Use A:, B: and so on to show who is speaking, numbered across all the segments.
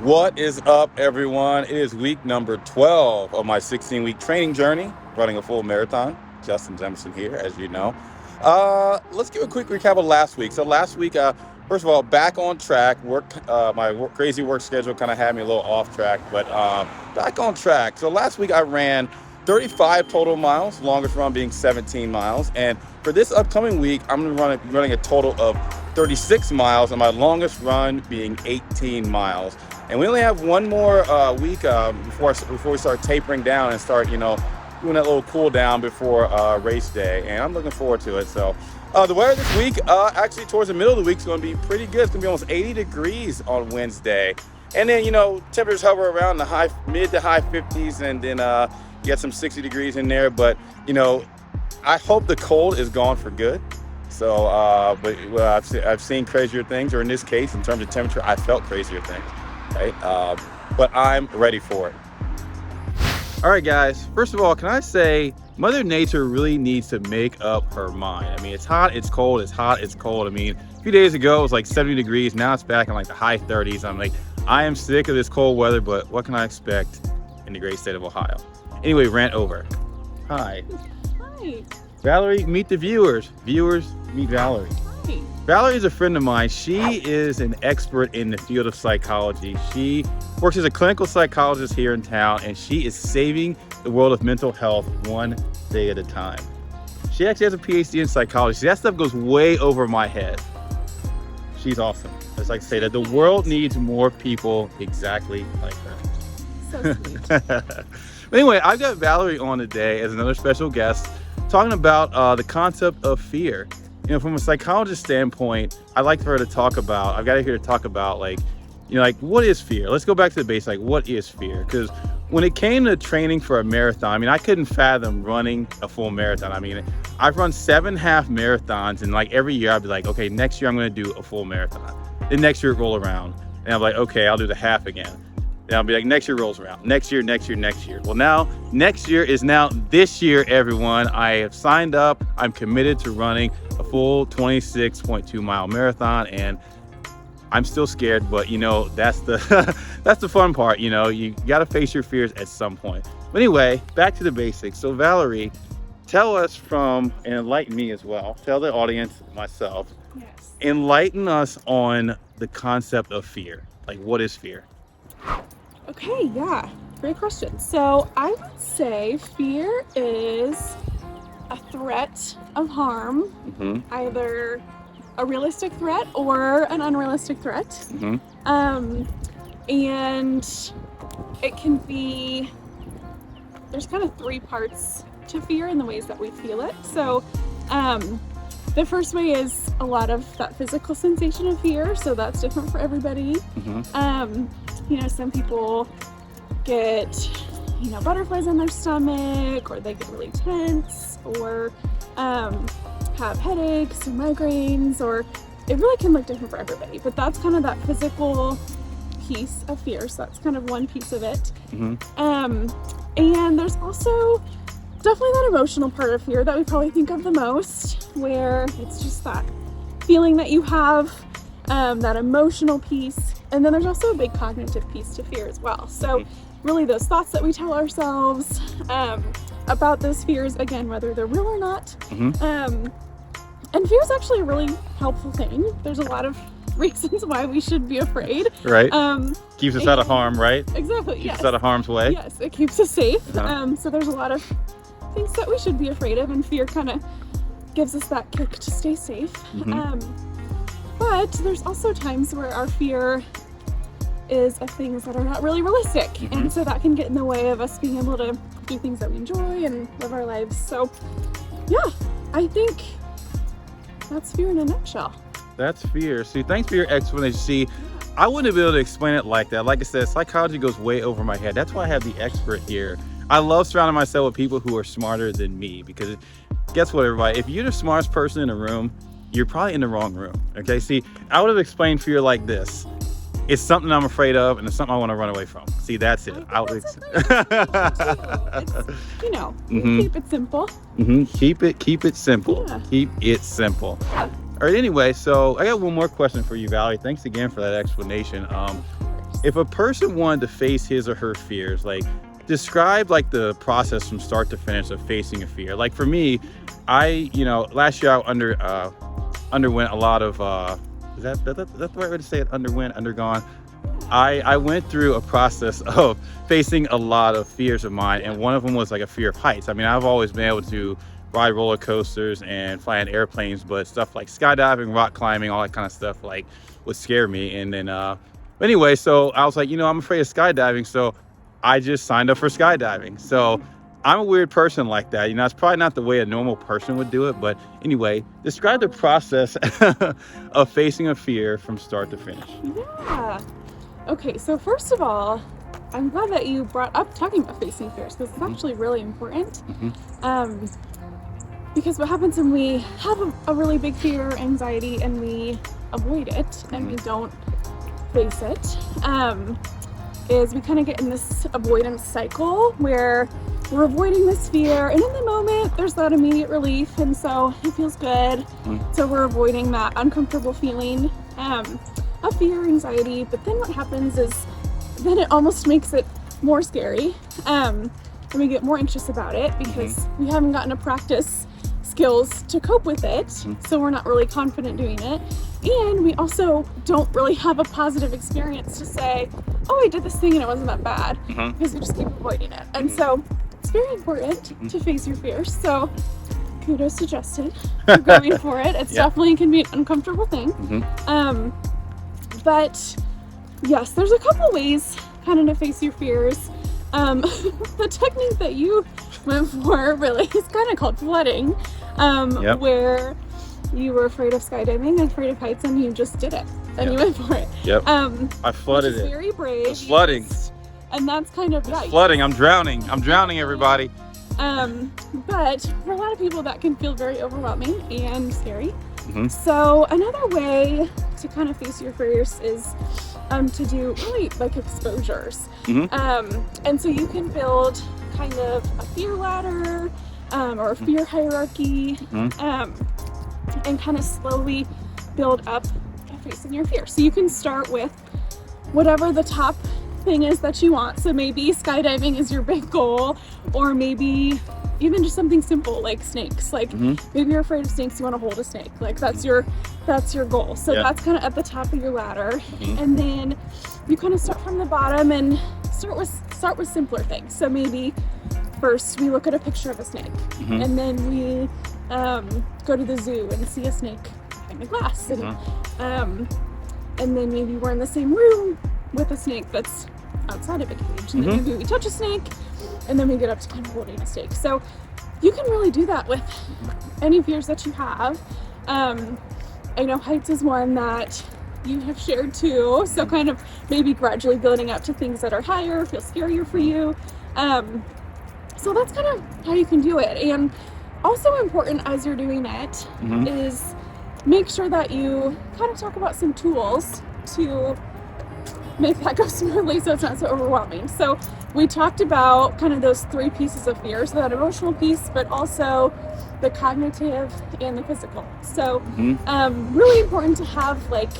A: What is up, everyone? It is week number 12 of my 16-week training journey, running a full marathon. Justin Jemison here, as you know. Let's give a quick recap of last week. So last week, first of all, back on track. Crazy work schedule kind of had me a little off track, but back on track. So last week I ran 35 total miles, longest run being 17 miles. And for this upcoming week, I'm running a total of 36 miles, and my longest run being 18 miles. And we only have one more week before we start tapering down and start, doing that little cool down before race day. And I'm looking forward to it. So the weather this week, actually towards the middle of the week, is going to be pretty good. It's going to be almost 80 degrees on Wednesday. And then, temperatures hover around the mid to high 50s, and then you get some 60 degrees in there. But, I hope the cold is gone for good. So, I've seen crazier things, or in this case, in terms of temperature, I felt crazier things. Right? But I'm ready for it. All right, guys. First of all, can I say Mother Nature really needs to make up her mind? I mean, it's hot, it's cold, it's hot, it's cold. I mean, a few days ago, it was like 70 degrees. Now it's back in like the high 30s. I'm like, I am sick of this cold weather, but what can I expect in the great state of Ohio? Anyway, rant over. Hi.
B: Hi.
A: Valerie, meet the viewers. Viewers, meet Valerie.
B: Hi.
A: Valerie is a friend of mine. She is an expert in the field of psychology. She works as a clinical psychologist here in town, and she is saving the world of mental health one day at a time. She actually has a PhD in psychology. See, that stuff goes way over my head. She's awesome. I just like to say that the world needs more people exactly like her.
B: So sweet.
A: But anyway, I've got Valerie on today as another special guest talking about the concept of fear. From a psychologist standpoint, I'd like for her to talk about, I've got her here to talk about what is fear? Let's go back to the base, what is fear? Because when it came to training for a marathon, I can't fathom running a full marathon. I've run 7 half marathons, and every year I'd be like, okay, next year I'm going to do a full marathon. Then next year it roll around, and I'm like, okay, I'll do the half again. Then I'll be like, next year rolls around. Next year. Well, now, next year is now this year, everyone. I have signed up. I'm committed to running a full 26.2 mile marathon, and I'm still scared, but that's the that's the fun part. You got to face your fears at some point. But anyway, back to the basics. So Valerie, tell us and enlighten me as well. Tell the audience, myself,
B: Yes.
A: enlighten us on the concept of fear. What is fear?
B: Okay, yeah. Great question. So I would say fear is a threat of harm, either a realistic threat or an unrealistic threat. And it can be, there's kind of 3 parts to fear in the ways that we feel it. So the first way is a lot of that physical sensation of fear. So that's different for everybody. Some people get, butterflies in their stomach, or they get really tense, or have headaches or migraines, or it really can look different for everybody. But that's kind of that physical piece of fear. So that's kind of one piece of it. And there's also definitely that emotional part of fear that we probably think of the most, where it's just that feeling that you have, that emotional piece. And then there's also a big cognitive piece to fear as well. So really those thoughts that we tell ourselves about those fears, again, whether they're real or not. And fear is actually a really helpful thing. There's a lot of reasons why we should be afraid.
A: Right. Keeps us out of harm, right?
B: Exactly.
A: Keeps us out of harm's way.
B: Yes, it keeps us safe. So there's a lot of things that we should be afraid of, and fear kind of gives us that kick to stay safe. But there's also times where our fear is of things that are not really realistic. And so that can get in the way of us being able to do things that we enjoy and live our lives. So yeah, I think that's fear in a nutshell.
A: That's fear. See, thanks for your explanation. See, I wouldn't be able to explain it like that. Like I said, psychology goes way over my head. That's why I have the expert here. I love surrounding myself with people who are smarter than me, because guess what, everybody? If you're the smartest person in the room, you're probably in the wrong room. Okay, see, I would have explained fear like this. It's something I'm afraid of, and it's something I want to run away from. See, that's it.
B: Keep it simple.
A: Keep it simple.
B: Yeah.
A: Keep it simple. All right, anyway, so I got one more question for you, Valerie. Thanks again for that explanation. if a person wanted to face his or her fears, like describe like the process from start to finish of facing a fear. Like for me, last year I underwent a lot of, is that the right way to say it? Undergone. I went through a process of facing a lot of fears of mine, and one of them was like a fear of heights. I mean, I've always been able to ride roller coasters and fly in airplanes, but stuff like skydiving, rock climbing, all that kind of stuff like would scare me. And then anyway, so I was like, I'm afraid of skydiving, so I just signed up for skydiving. So I'm a weird person like that. It's probably not the way a normal person would do it, but anyway, describe the process of facing a fear from start to finish.
B: Yeah. Okay, so first of all, I'm glad that you brought up talking about facing fears, because it's actually really important. Because what happens when we have a really big fear, anxiety, and we avoid it and we don't face it, is we kind of get in this avoidance cycle where we're avoiding this fear, and in the moment there's that immediate relief, and so it feels good. So we're avoiding that uncomfortable feeling of fear, anxiety. But then what happens is then it almost makes it more scary, and we get more anxious about it because we haven't gotten to practice skills to cope with it, so we're not really confident doing it, and we also don't really have a positive experience to say, oh, I did this thing and it wasn't that bad, because we just keep avoiding it. And so it's very important to face your fears. So kudos to Justin for going for it. It's definitely can be an uncomfortable thing. But yes, there's a couple ways kind of to face your fears. The technique that you went for really is kind of called flooding, where you were afraid of skydiving and afraid of heights, and you just did it, and you went for it.
A: I flooded
B: which is
A: it.
B: Very brave.
A: It's flooding.
B: And that's kind of right.
A: Flooding. I'm drowning, everybody.
B: But for a lot of people that can feel very overwhelming and scary. So another way to kind of face your fears is to do really like exposures. And so you can build kind of a fear ladder or a fear hierarchy, and kind of slowly build up by facing your fear. So you can start with whatever the top thing is that you want. So maybe skydiving is your big goal, or maybe even just something simple like snakes. Like maybe you're afraid of snakes, you want to hold a snake. Like that's your goal. So that's kind of at the top of your ladder. And then you kind of start from the bottom and start with simpler things. So maybe first we look at a picture of a snake, and then we go to the zoo and see a snake behind the glass, and then maybe we're in the same room with a snake that's outside of a cage, and then maybe we touch a snake, and then we get up to kind of holding a snake. So you can really do that with any fears that you have. I know heights is one that you have shared too, so kind of maybe gradually building up to things that are higher, feel scarier for you. So that's kind of how you can do it. And also important as you're doing it is make sure that you kind of talk about some tools to make that go smoothly so it's not so overwhelming. So we talked about kind of those three pieces of fear, so that emotional piece, but also the cognitive and the physical. So really important to have like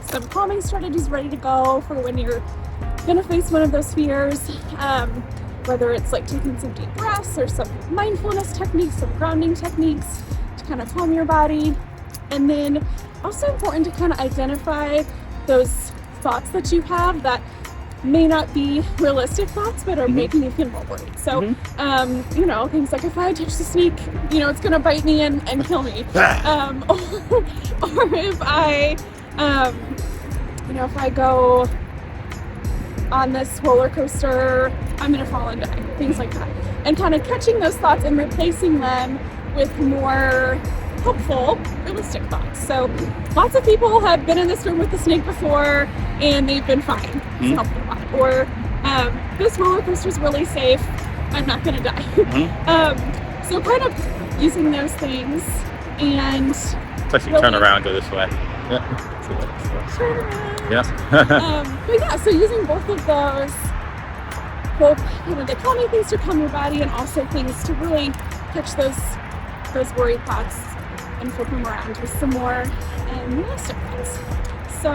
B: some calming strategies ready to go for when you're gonna face one of those fears, whether it's like taking some deep breaths or some mindfulness techniques, some grounding techniques to kind of calm your body. And then also important to kind of identify those thoughts that you have that may not be realistic thoughts, but are making you feel more worried. So, things like if I touch the snake, it's gonna bite me and kill me. Or if I, if I go on this roller coaster, I'm gonna fall and die. Things like that. And kind of catching those thoughts and replacing them with more helpful, realistic thoughts. So lots of people have been in this room with the snake before and they've been fine. It's helped a lot. Or this roller coaster is really safe. I'm not going to die. So kind of using those things and
A: let's actually turn around and go this way.
B: Turn around.
A: Yeah.
B: But yeah, so using both of those, both kind of the calming things to calm your body and also things to really catch those worried thoughts and flip them around with some more realistic things. So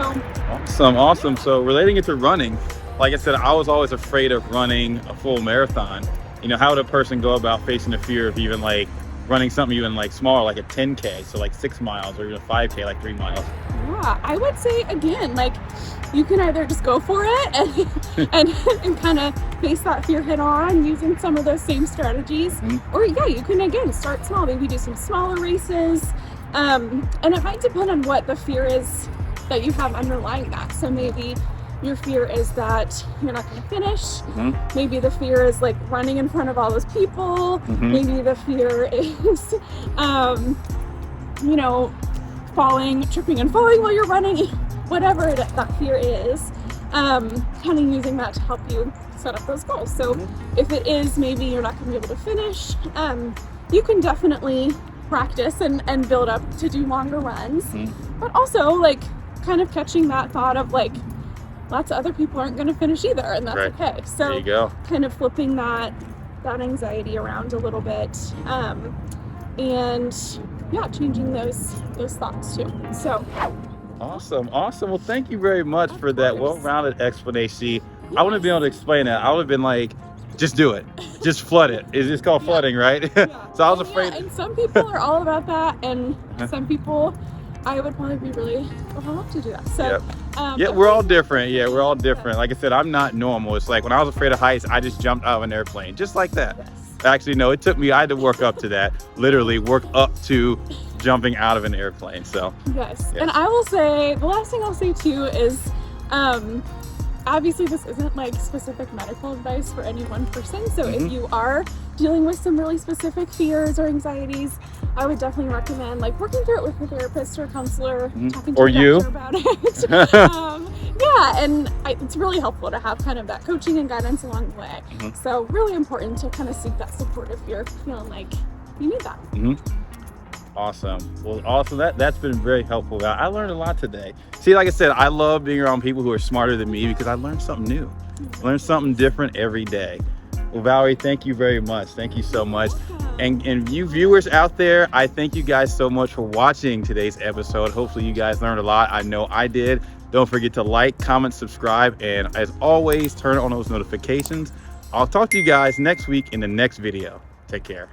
A: awesome. So relating it to running, like I said, I was always afraid of running a full marathon. You know, how would a person go about facing the fear of even like running something even like smaller, like a 10K, so like 6 miles, or even a 5K, like 3 miles?
B: Yeah, I would say again, like you can either just go for it and kind of face that fear head on using some of those same strategies, or yeah, you can again start small, maybe do some smaller races, and it might depend on what the fear is that you have underlying that. So maybe your fear is that you're not going to finish. Maybe the fear is like running in front of all those people. Maybe the fear is, you know, tripping and falling while you're running. Whatever that fear is, kind of using that to help you set up those goals. So if it is maybe you're not going to be able to finish, you can definitely practice and build up to do longer runs. But also like kind of catching that thought of like, lots of other people aren't going to finish either, and that's okay. So
A: there you go.
B: Kind of flipping that anxiety around a little bit, and yeah, changing those thoughts too. So
A: awesome. Well, thank you very much for that well-rounded explanation. See, I wouldn't be able to explain that. I would have been like, just do it, just flood it. It's called flooding, right? So I was afraid.
B: And some people are all about that, and some people, I would probably be really overwhelmed to do that. So
A: yeah, we're all different. Yeah, we're all different. Like I said, I'm not normal. It's like when I was afraid of heights, I just jumped out of an airplane, just like that. Actually, no, it took me, I had to work up to that, literally work up to jumping out of an airplane. So
B: yes. And I will say, the last thing I'll say too is, obviously this isn't like specific medical advice for any one person. So if you are dealing with some really specific fears or anxieties, I would definitely recommend like working through it with a therapist or a counselor, talking to your doctor about it. Yeah, and it's really helpful to have kind of that coaching and guidance along the way. So really important to kind of seek that support if you're feeling like you need that.
A: Awesome. Well, awesome. That's been very helpful. I learned a lot today. See, like I said, I love being around people who are smarter than me because I learned something new. I learned something different every day. Well, Valerie, thank you very much. Thank you so much. And you viewers out there, I thank you guys so much for watching today's episode. Hopefully you guys learned a lot. I know I did. Don't forget to like, comment, subscribe, and as always, turn on those notifications. I'll talk to you guys next week in the next video. Take care.